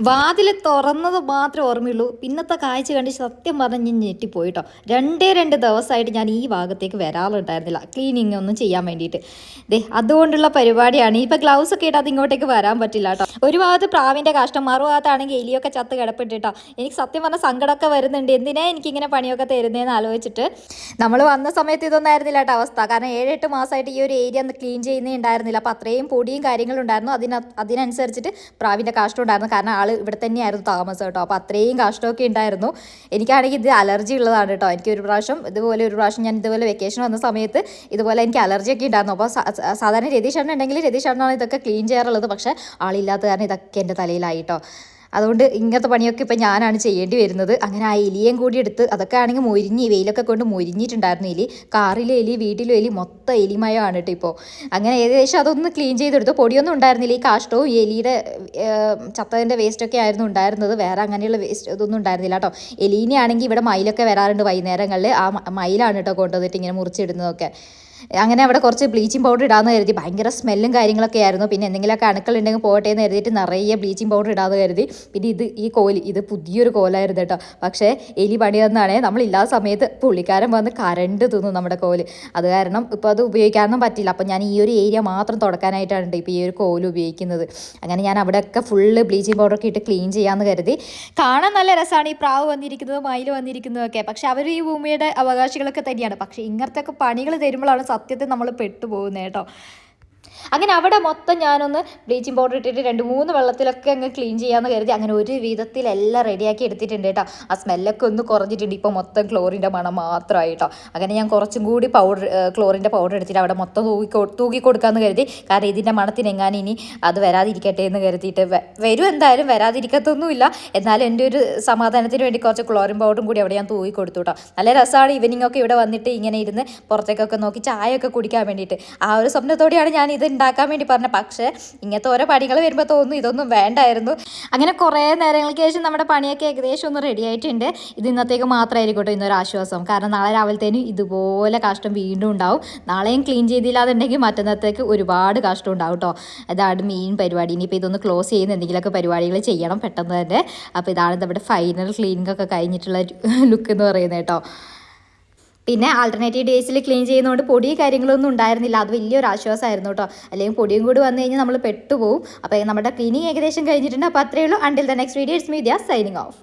വാതിൽ തുറന്നത് മാത്രമേ ഓർമ്മയുള്ളൂ. പിന്നത്തെ കാഴ്ച കണ്ട് സത്യം പറഞ്ഞ് ഞാൻ ഞെട്ടിപ്പോയിട്ടോ. രണ്ട് ദിവസമായിട്ട് ഞാൻ ഈ ഭാഗത്തേക്ക് വരാറുണ്ടായിരുന്നില്ല ക്ലീനിങ് ഒന്നും ചെയ്യാൻ വേണ്ടിയിട്ട്. അതുകൊണ്ടുള്ള പരിപാടിയാണ്. ഇപ്പം ഗ്ലൗസ് ഒക്കെ ഇട്ട് അത് ഇങ്ങോട്ടേക്ക് വരാൻ പറ്റില്ല കേട്ടോ. ഒരു ഭാഗത്ത് പ്രാവിൻ്റെ കാഷ്ടം, മറുഭാഗത്താണെങ്കിൽ എലിയൊക്കെ ചത്ത് കിടപ്പിട്ട് കേട്ടോ. എനിക്ക് സത്യം പറഞ്ഞാൽ സങ്കടമൊക്കെ വരുന്നുണ്ട്. എന്തിനാ എനിക്കിങ്ങനെ പണിയൊക്കെ തരുന്നതെന്ന് ആലോചിച്ചിട്ട്. നമ്മൾ വന്ന സമയത്ത് ഇതൊന്നും ആയിരുന്നില്ല കേട്ടോ അവസ്ഥ. കാരണം 7-8 മാസമായിട്ട് ഈ ഒരു ഏരിയ ഒന്ന് ക്ലീൻ ചെയ്യുന്നേ ഉണ്ടായിരുന്നില്ല. അപ്പോൾ അത്രയും പൊടിയും കാര്യങ്ങളും ഉണ്ടായിരുന്നു. അതിനനുസരിച്ചിട്ട് പ്രാവിൻ്റെ കാഷ്ടം ഉണ്ടായിരുന്നു. കാരണം ആൾ ഇവിടെ തന്നെയായിരുന്നു താമസം കേട്ടോ. അപ്പോൾ അത്രയും കാഷ്ടമൊക്കെ ഉണ്ടായിരുന്നു. എനിക്കാണെങ്കിൽ ഇത് അലർജി ഉള്ളതാണ് കേട്ടോ. എനിക്ക് ഒരു പ്രാവശ്യം ഞാൻ ഇതുപോലെ വെക്കേഷൻ വന്ന സമയത്ത് ഇതുപോലെ എനിക്ക് അലർജിയൊക്കെ ഉണ്ടായിരുന്നു. അപ്പോൾ സാധാരണ രതീഷ് ഉണ്ടെങ്കിൽ രതീഷ് ഇതൊക്കെ ക്ലീൻ ചെയ്യാറുള്ളത്. പക്ഷേ ആളില്ലാത്ത കാരണം ഇതൊക്കെ എൻ്റെ തലയിലായി കേട്ടോ. അതുകൊണ്ട് ഇങ്ങനത്തെ പണിയൊക്കെ ഇപ്പം ഞാനാണ് ചെയ്യേണ്ടി വരുന്നത്. അങ്ങനെ ആ എലിയും കൂടി എടുത്ത് അതൊക്കെ ആണെങ്കിൽ മൊരിഞ്ഞ് വെയിലൊക്കെ കൊണ്ട് മൊരിഞ്ഞിട്ടുണ്ടായിരുന്നു എലി. കാറിലെ എലി, വീട്ടിലെ എലി, മൊത്തം എലിമയമാണ് കേട്ടോ ഇപ്പോൾ. അങ്ങനെ ഏകദേശം അതൊന്ന് ക്ലീൻ ചെയ്തെടുത്തു. പൊടിയൊന്നും ഉണ്ടായിരുന്നില്ല. ഈ കാഷ്ടവും ഈ എലിയുടെ ചത്തതിൻ്റെ വേസ്റ്റൊക്കെ ആയിരുന്നു ഉണ്ടായിരുന്നത്. വേറെ അങ്ങനെയുള്ള വേസ്റ്റ് ഇതൊന്നും ഉണ്ടായിരുന്നില്ല കേട്ടോ. എലീനെ ആണെങ്കിൽ ഇവിടെ മയിലൊക്കെ വരാറുണ്ട് വൈകുന്നേരങ്ങളിൽ. ആ മയിലാണ് കേട്ടോ കൊണ്ടുവന്നിട്ട് ഇങ്ങനെ മുറിച്ചിടുന്നതൊക്കെ. അങ്ങനെ അവിടെ കുറച്ച് ബ്ലീച്ചിങ് പൗഡർ ഇടാമെന്ന് കരുതി. ഭയങ്കര സ്മെല്ലും കാര്യങ്ങളൊക്കെ ആയിരുന്നു. പിന്നെ എന്തെങ്കിലുമൊക്കെ അണുക്കളുണ്ടെങ്കിൽ പോകട്ടെ എന്ന് കരുതിയിട്ട് നിറയെ ബ്ലീച്ചിങ് പൗഡർ ഇടാമെന്ന് കരുതി. പിന്നെ ഈ കോല് ഇത് പുതിയൊരു കോലായിരുന്നു കേട്ടോ. പക്ഷേ എലി പണി തന്നാണേ. നമ്മളില്ലാത്ത സമയത്ത് പുള്ളിക്കാരൻ വന്ന് കരണ്ട് തിന്നു നമ്മുടെ കോല്. അത് കാരണം ഇപ്പോൾ അത് ഉപയോഗിക്കാനൊന്നും പറ്റില്ല. അപ്പം ഞാൻ ഈ ഒരു ഏരിയ മാത്രം തുടക്കാനായിട്ടാണ് ഇപ്പോൾ ഈ ഒരു കോല് ഉപയോഗിക്കുന്നത്. അങ്ങനെ ഞാൻ അവിടെയൊക്കെ ഫുള്ള് ബ്ലീച്ചിങ് പൗഡറൊക്കെ ഇട്ട് ക്ലീൻ ചെയ്യാമെന്ന് കരുതി. കാണാൻ നല്ല രസമാണ് ഈ പ്രാവ് വന്നിരിക്കുന്നതും മയിൽ വന്നിരിക്കുന്നതൊക്കെ. പക്ഷെ അവർ ഈ ഭൂമിയുടെ അവകാശികളൊക്കെ തന്നെയാണ്. പക്ഷേ ഇങ്ങനത്തെ ഒക്കെ പണികൾ തരുമ്പോഴാണ് സത്യത്തിൽ നമ്മൾ പെട്ടുപോകുന്നത് കേട്ടോ. അങ്ങനെ അവിടെ മൊത്തം ഞാനൊന്ന് ബ്ലീച്ചിങ് പൗഡർ ഇട്ടിട്ട് 2-3 വെള്ളത്തിലൊക്കെ അങ്ങ് ക്ലീൻ ചെയ്യാമെന്ന് കരുതി. അങ്ങനെ ഒരു വിധത്തിലെല്ലാം റെഡിയാക്കി എടുത്തിട്ടുണ്ട് കേട്ടോ. ആ സ്മെല്ലൊക്കെ ഒന്ന് കുറഞ്ഞിട്ടുണ്ട്. ഇപ്പോൾ മൊത്തം ക്ലോറിൻ്റെ മണം മാത്രമായി കേട്ടോ. അങ്ങനെ ഞാൻ കുറച്ചും കൂടി ക്ലോറിൻ്റെ പൗഡർ എടുത്തിട്ട് അവിടെ മൊത്തം തൂക്കി കൊടുക്കാമെന്ന് കരുതി. കാരണം ഇതിൻ്റെ മണത്തിന് എങ്ങാനും ഇനി അത് വരാതിരിക്കട്ടെ എന്ന് കരുതിയിട്ട്. വരും എന്തായാലും, വരാതിരിക്കത്തൊന്നുമില്ല. എന്നാലും എൻ്റെ ഒരു സമാധാനത്തിന് വേണ്ടി കുറച്ച് ക്ലോറിൻ പൗഡറും കൂടി അവിടെ ഞാൻ തൂക്കി കൊടുത്തു കേട്ടോ. നല്ല രസമാണ് ഈവനിങ് ഒക്കെ ഇവിടെ വന്നിട്ട് ഇങ്ങനെ ഇരുന്ന് പുറത്തേക്കൊക്കെ നോക്കി ചായയൊക്കെ കുടിക്കാൻ വേണ്ടിയിട്ട്. ആ ഒരു സ്വപ്നത്തോടെയാണ് ഞാൻ ഇത് ഉണ്ടാക്കാൻ വേണ്ടി പറഞ്ഞത്. പക്ഷേ ഇങ്ങനത്തെ ഓരോ പണികൾ വരുമ്പോൾ തോന്നുന്നു ഇതൊന്നും വേണ്ടായിരുന്നു. അങ്ങനെ കുറേ നേരങ്ങൾക്ക് ശേഷം നമ്മുടെ പണിയൊക്കെ ഏകദേശം ഒന്ന് റെഡി ആയിട്ടുണ്ട്. ഇത് ഇന്നത്തേക്ക് മാത്രമായിരിക്കും കേട്ടോ ഇന്നൊരു ആശ്വാസം. കാരണം നാളെ രാവിലത്തേനും ഇതുപോലെ കാഷ്ടം വീണ്ടും ഉണ്ടാവും. നാളെയും ക്ലീൻ ചെയ്തില്ലാന്നുണ്ടെങ്കിൽ മറ്റന്നത്തേക്ക് ഒരുപാട് കാഷ്ടം ഉണ്ടാവും കേട്ടോ. ഇതാണ് മെയിൻ പരിപാടി. ഇനിയിപ്പോൾ ഇതൊന്ന് ക്ലോസ് ചെയ്യുന്ന എന്തെങ്കിലുമൊക്കെ പരിപാടികൾ ചെയ്യണം പെട്ടെന്ന് തന്നെ. അപ്പോൾ ഇതാണ് നമ്മുടെ ഫൈനൽ ക്ലീനിങ് ഒക്കെ കഴിഞ്ഞിട്ടുള്ള ലുക്ക് എന്ന് പറയുന്നത് കേട്ടോ. പിന്നെ ആൾട്ടർനേറ്റീവ് ഡേയ്സിൽ ക്ലീൻ ചെയ്യുന്നതുകൊണ്ട് പൊടി കാര്യങ്ങളൊന്നും ഉണ്ടായിരുന്നില്ല. അത് വലിയൊരു ആശ്വാസമായിരുന്നു കേട്ടോ. അല്ലെങ്കിൽ പൊടിയും കൂടി വന്നു കഴിഞ്ഞാൽ നമ്മൾ പെട്ടുപോകും. അപ്പോൾ നമ്മുടെ ക്ലീനിങ് ഏകദേശം കഴിഞ്ഞിട്ടുണ്ട്. അപ്പോൾ അത്രയേ ഉള്ളൂ. Until the next video, it's me Diya signing off.